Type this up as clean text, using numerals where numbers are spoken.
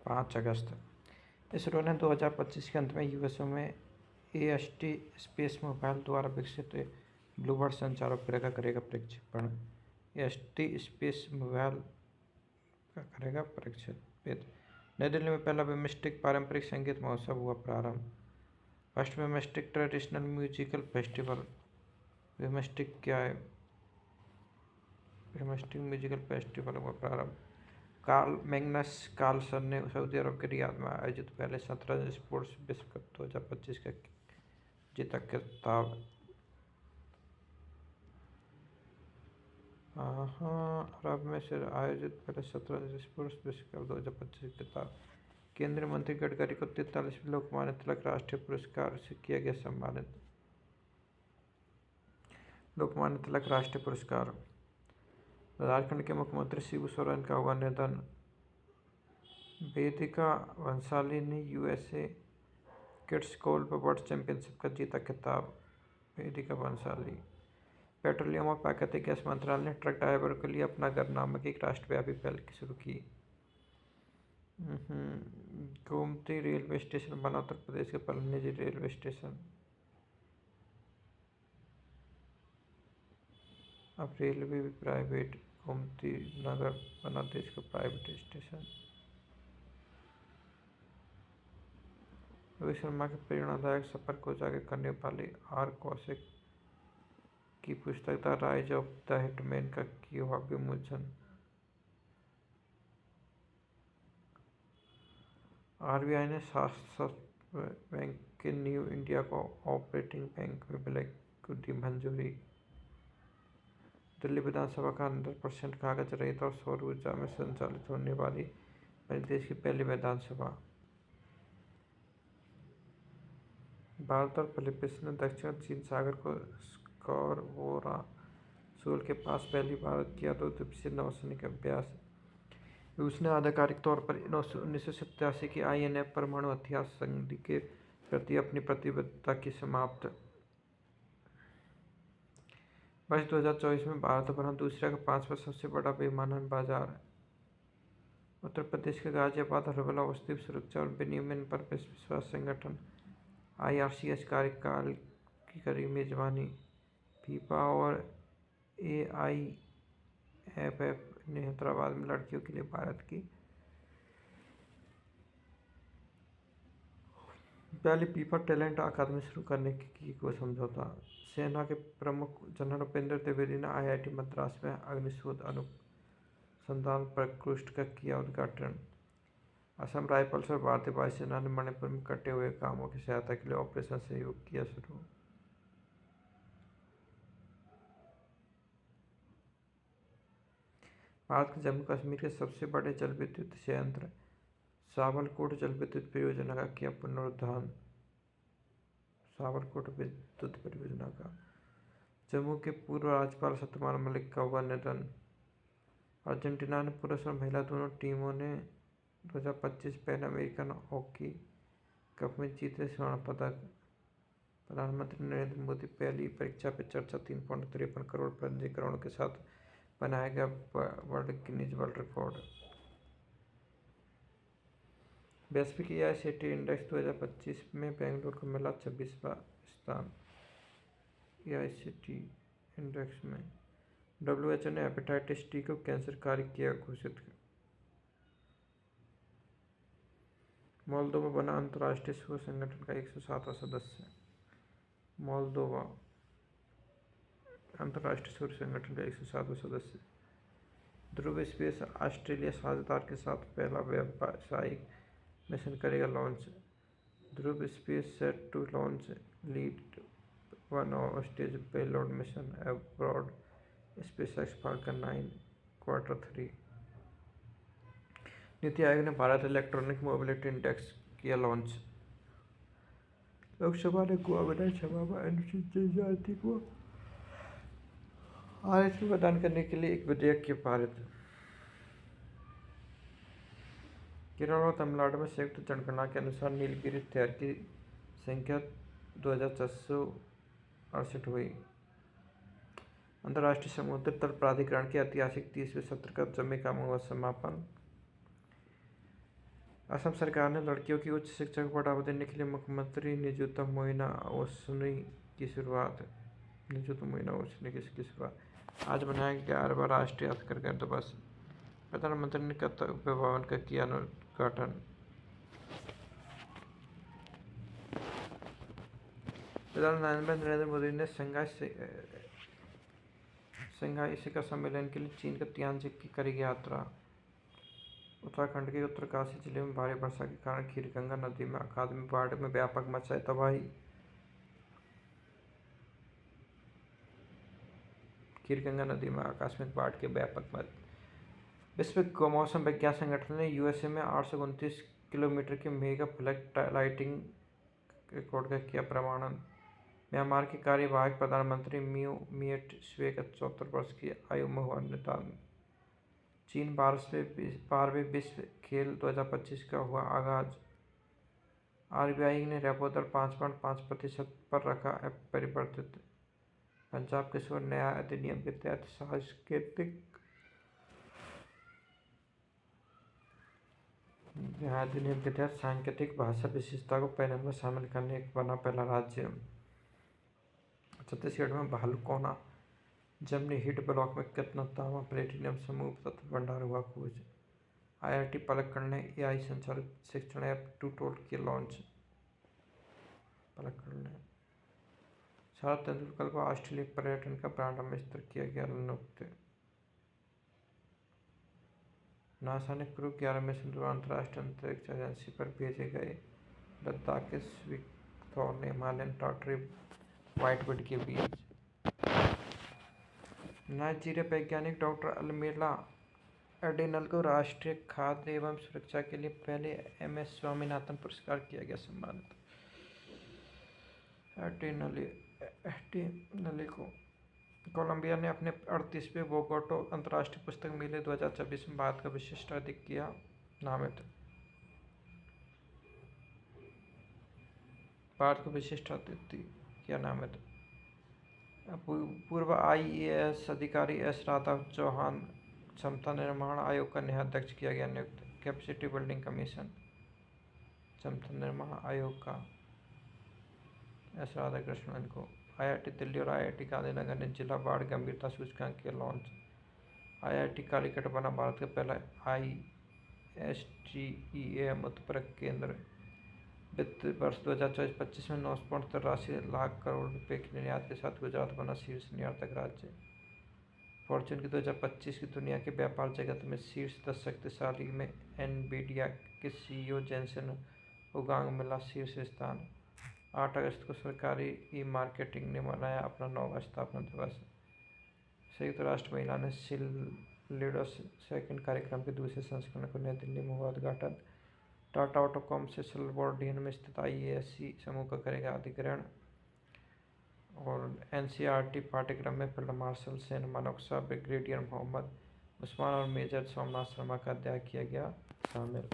5 अगस्त। इसरो ने 2025 के अंत में यूएसए में AST स्पेस मोबाइल द्वारा विकसित ब्लूबर्ड संचार उपग्रह का करेगा प्रक्षेपण। AST स्पेस मोबाइल का करेगा प्रक्षेपित। नई दिल्ली में पहला विमिस्टिक पारंपरिक संगीत महोत्सव हुआ प्रारंभ। फर्स्ट विमिस्टिक ट्रेडिशनल म्यूजिकल फेस्टिवल। विमिस्टिक क्या है? विमिस्टिक म्यूजिकल फेस्टिवल हुआ प्रारंभ। कार्ल मैग्नस कार्लसन ने सऊदी अरब के रियाद में आयोजित पहले शतरंज स्पोर्ट्स विश्व कप 2025 का जीता खिताब। अरब में से आयोजित पहले शतरंज स्पोर्ट्स विश्व कप 2025 का खिताब। केंद्रीय मंत्री गडकरी को 43वें लोकमान्य तिलक राष्ट्रीय पुरस्कार से किया गया सम्मानित। लोकमान्य तिलक राष्ट्रीय पुरस्कार। झारखंड के मुख्यमंत्री शिबू सोरेन का हुआ निधन। वेदिका भंसाली ने USA kids golf world championship का जीता खिताब। वेदिका भंसाली। पेट्रोलियम और प्राकृतिक गैस मंत्रालय ने ट्रक ड्राइवरों के लिए अपना घर नामक एक राष्ट्रव्यापी पहल शुरू की। गोमती रेलवे स्टेशन बना उत्तर प्रदेश के पहला निजी रेलवे स्टेशन। अब रेलवे भी प्राइवेट। गोमती नगर बना देश का प्राइवेट स्टेशन। रोहित शर्मा के प्रेरणादायक सफर को उजागर करने वाली आर कौशिक की पुस्तक the rise of the hitman का किया विमोचन। आरबीआई ने शासक बैंक के न्यू इंडिया को ऑपरेटिंग बैंक में विलय को दी मंजूरी। दिल्ली विधानसभा का 100% कागज रहित और सौर ऊर्जा में संचालित होने वाली देश की पहली विधानसभा। भारत और फिलीपींस ने दक्षिण चीन सागर को स्कॉरबोरो शोल के पास पहली बार किया 2 दिवसीय नौसैनिक अभ्यास। रूस ने आधिकारिक तौर पर 1987 की INF परमाणु हथियार संधि के प्रति अपनी प्रतिबद्धता की समाप्त। वर्ष 2024 में भारत बना दूसरा का 5वां सबसे बड़ा विमानन बाजार। उत्तर प्रदेश के गाजियाबाद हर्बल औषधि सुरक्षा और विनियमन पर विश्वास संगठन IRCS कार्यकाल की करी मेजबानी। फीफा और AIFF ने हैदराबाद में लड़कियों के लिए भारत की पहली फीफा टैलेंट अकादमी शुरू करने की को समझौता। सेना के प्रमुख जनरल उपेंद्र द्विवेदी ने IIT मद्रास में अग्निशोध अनुसंधान प्रकोष्ठ का किया उद्घाटन। असम राइफल्स और भारतीय वायुसेना ने मणिपुर में कटे हुए गांवों की सहायता के लिए ऑपरेशन सहयोग किया शुरू। भारत के जम्मू कश्मीर के सबसे बड़े जल विद्युत संयंत्र सावलकोट जल विद्युत परियोजना का किया पुनरुद्धार। सावलकोट विद्युत परियोजना का। जम्मू के पूर्व राज्यपाल सत्यपाल मलिक का हुआ निधन। अर्जेंटीना ने पुरुष और महिला दोनों टीमों ने 2025 पैन अमेरिकन हॉकी कप में जीते स्वर्ण पदक। प्रधानमंत्री नरेंद्र मोदी पहली परीक्षा पे चर्चा 3.53 करोड़ पंजीकरणों के साथ बनाएगा वर्ल्ड गिनीज वर्ल्ड रिकॉर्ड। वैश्विक AICTE इंडेक्स 2025 में बेंगलुरु को मिला 26वां स्थान। AICTE इंडेक्स में WHO ने हेपेटाइटिस टी को कैंसरकारी किया घोषित। मोल्दोवा बना अंतर्राष्ट्रीय सौर संगठन का 107वां सदस्य। मोल्दोवा अंतर्राष्ट्रीय सौर संगठन का 107वां सदस्य। ध्रुव स्पेस ऑस्ट्रेलिया साझेदार के साथ पहला व्यावसायिक मिशन करेगा launch. Dhruva space set to launch leap 1 stage payload mission abroad SpaceX Falcon 9 Q3। NITI Aayog ने भारत इलेक्ट्रॉनिक मोबिलिटी इंडेक्स किया लॉन्च। लोकसभा ने गोवा विधानसभा में अनुसूचित जनजाति को आरक्षण प्रदान करने के लिए एक विधेयक किया पारित। केरल और तमिलनाडु में संयुक्त जनगणना के अनुसार नीलगिरी थेर की संख्या 2468 हुई। अंतर्राष्ट्रीय समुद्र तल प्राधिकरण के ऐतिहासिक 30वें सत्र का जमैका में हुआ समापन। असम सरकार ने लड़कियों की उच्च शिक्षा को बढ़ावा देने के लिए मुख्यमंत्री निजुता मोइना ओसुनी की शुरुआत आज मनाया गया 11वां राष्ट्रीय हथकरघा दिवस। प्रधानमंत्री ने कर्तव्य भवन का किया उद्घाटन। प्रधानमंत्री नरेंद्र मोदी ने शंघाई शिखर सम्मेलन के लिए चीन के तियानजिन की करेगी यात्रा। उत्तराखंड के उत्तरकाशी जिले में भारी वर्षा के कारण खीरगंगा नदी में अखात में बाढ़ में व्यापक मचाई तबाही। खीरगंगा नदी में आकस्मिक बाढ़ के व्यापक मत। विश्व मौसम विज्ञान संगठन ने यूएसए में 829 किलोमीटर की मेगा फ्लड लाइटिंग रिकॉर्ड का किया प्रमाणन। म्यांमार के कार्यवाहक प्रधानमंत्री मियो मिएट स्वे का 74 वर्ष की आयु में हुआ निधन। चीन 12वें विश्व खेल 2025 का हुआ आगाज। आरबीआई ने रेपो दर 5.5% पर रखा अपरिवर्तित। पंजाब किशोर न्याय अधिनियम के तहत सांकेतिक भाषा विशेषता को पैनल में शामिल करने के बना पहला राज्य। छत्तीसगढ़ में भालुकोना जमनी हिट ब्लॉक में कितना तांबा प्लेटिनियम समूह तत्व भंडार हुआ खोज। आईआईटी पलक्कड़ ने एआई संचालित शिक्षण ऐप ट्यूटोल की लॉन्च। पलक्कड़ ने सचिन तेंदुलकर को ऑस्ट्रेलिया पर्यटन का ब्रांड एम्बेसडर किया गया नियुक्त। नासा ने क्रू 11 मिशन द्वारा अंतर्राष्ट्रीय अंतरिक्ष एजेंसी पर भेजे गए। लद्दाख के स्विकथॉर ने हिमालयन टाटरी व्हाइटवुड के बीज। नाइजीरिया वैज्ञानिक डॉक्टर अल्मेला एडेनल को राष्ट्रीय खाद्य एवं सुरक्षा के लिए पहले एमएस स्वामीनाथन पुरस्कार किया गया सम्मानित। एडेनले को कोलंबिया ने अपने 38वें बोगोटा अंतर्राष्ट्रीय पुस्तक मेले 2024 में भारत का विशिष्ट अधिक किया नामित। भारत को विशिष्ट अतिथि किया नामित। पूर्व आईएएस अधिकारी एस राधा चौहान क्षमता निर्माण आयोग का नया अध्यक्ष किया गया नियुक्त। कैपेसिटी बिल्डिंग कमीशन क्षमता निर्माण आयोग का एस राधाकृष्णन को। आईआईटी दिल्ली और आईआईटी गांधीनगर ने जिला बाढ़ गंभीरता सूचकांक किया लॉन्च। आईआईटी कालीकट बना भारत का पहला आईएसटीईएम उत्प्रेरक केंद्र। वित्त वर्ष 2024-25 में 9.83 लाख करोड़ रुपए के निर्यात के साथ गुजरात बना शीर्ष निर्यातक राज्य। फॉर्च्यून की 2025 की दुनिया के व्यापार जगत में शीर्ष 10 शक्तिशाली में एनवीडिया के सीईओ जेंसन हुआंग मिला शीर्ष स्थान। 8 अगस्त को सरकारी ई मार्केटिंग ने मनाया अपना 9वां स्थापना दिवस। संयुक्त राष्ट्र महिला ने लीडर्स सेकंड कार्यक्रम के दूसरे संस्करण को नई दिल्ली में हुआ उद्घाटन। टाटा ऑटोकॉम से सिल्वर्डियन में स्थित आईएएससी समूह का करेगा अधिग्रहण। और एनसीईआरटी पाठ्यक्रम में field marshal Sam Manekshaw, brigadier Mohammad Usman और मेजर सोमनाथ शर्मा का अध्याय किया गया शामिल।